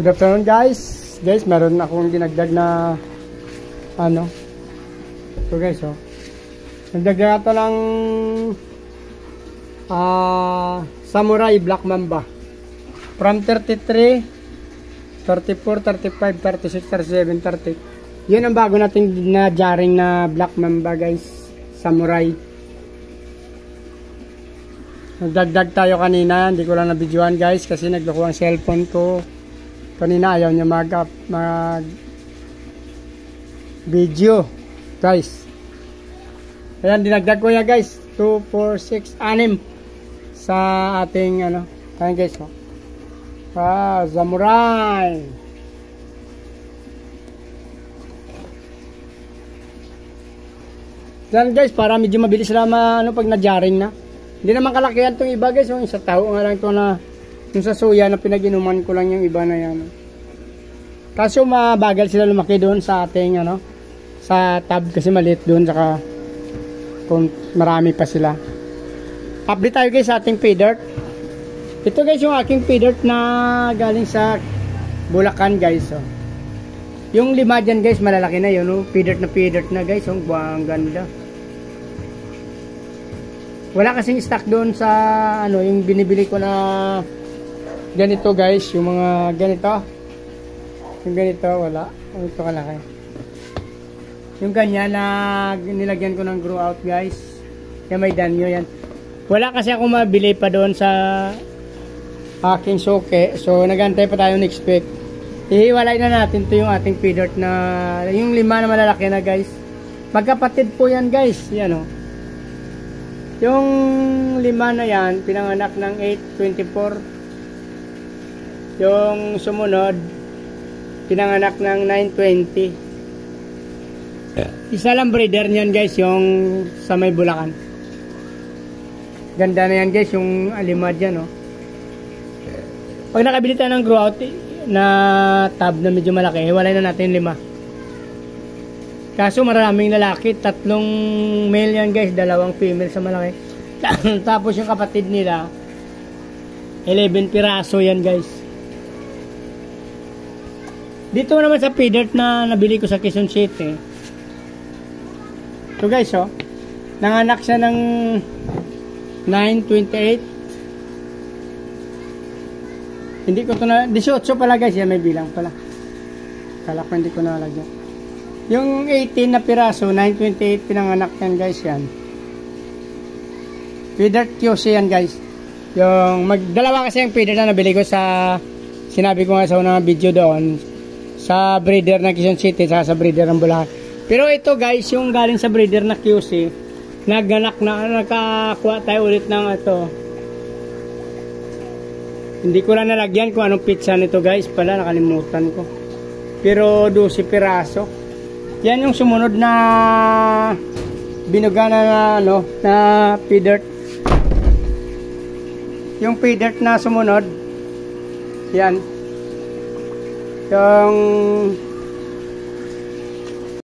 Good afternoon guys. Guys, meron akong dinagdag na ano. So guys, oh. Nagdagdag ito ng Samurai Black Mamba. From 33, 34, 35, 36, 37, 30. Yun ang bago nating na jaring na Black Mamba guys. Samurai. Nagdagdag tayo kanina. Hindi ko lang na-videoan guys kasi nagloko ang cellphone ko. Kanina ayaw niya mag video guys. Ayan, dinagdag ko yan guys. 2, 4, 6, 6 sa ating ano. Ayan guys, oh. Samurai. Yan guys, para medyo mabilis lang ano, pag na-jaring na. Hindi naman kalakihan itong iba guys. Yung sa tao nga lang ito na yung sa soya na pinag-inuman ko lang yung iba na yan. Kaso mabagal sila lumaki doon sa ating ano, sa tab kasi maliit doon, saka kung marami pa sila. Update tayo guys sa ating pay dirt. Ito guys yung aking pay dirt na galing sa Bulacan guys. Oh. Yung lima dyan guys malalaki na yun. Oh. Pay dirt na guys. Oh, ang ganda. Wala kasing stock doon sa ano yung binibili ko na ganito guys, yung mga ganito. Yung ganito wala. Ito kalaki. Yung ganyan na nilagyan ko ng grow out guys. Yan may danyo yan. Wala kasi ako mabili pa doon sa aking soke. So nagantay pa tayo next week. Ihiwalay na natin to yung ating pay dirt na yung lima na malalaki na guys. Magkapatid po yan guys. Yan o. Yung lima na yan pinanganak ng 824. Yung sumunod pinanganak ng 920. Isa lang breeder niyan guys, yung sa may Bulacan. Ganda na yan guys, yung lima dyan, oh. Pag nakabili tayo ng grow out na tab na medyo malaki, hiwalay na natin lima. Kaso maraming lalaki, 3 male yan guys, 2 female sa malaki. Tapos yung kapatid nila 11 piraso yan guys. Dito naman sa pay dirt na nabili ko sa Quezon City. So guys, oh, nanganak siya ng 928. Hindi ko ito na 18 pala guys, yan may bilang pala. Kala ko hindi ko nalagyan. Yung 18 na piraso 928 pinanganak yan guys, yan. Pay dirt QC yan guys. Yung magdalawa kasi yung pay dirt na nabili ko sa, sinabi ko nga sa unang video doon, sa breeder ng Quezon City sa breeder ng Bulacan. Pero ito guys, yung galing sa breeder na QC, naganak na, nakakuha tayo ulit ng ito. Hindi ko lang nalagyan kung anong pizza nito guys, pala nakalimutan ko. Pero 12 piraso. Yan yung sumunod na binuga na ano, na pay dirt. Yung pay dirt na sumunod, yan. Yung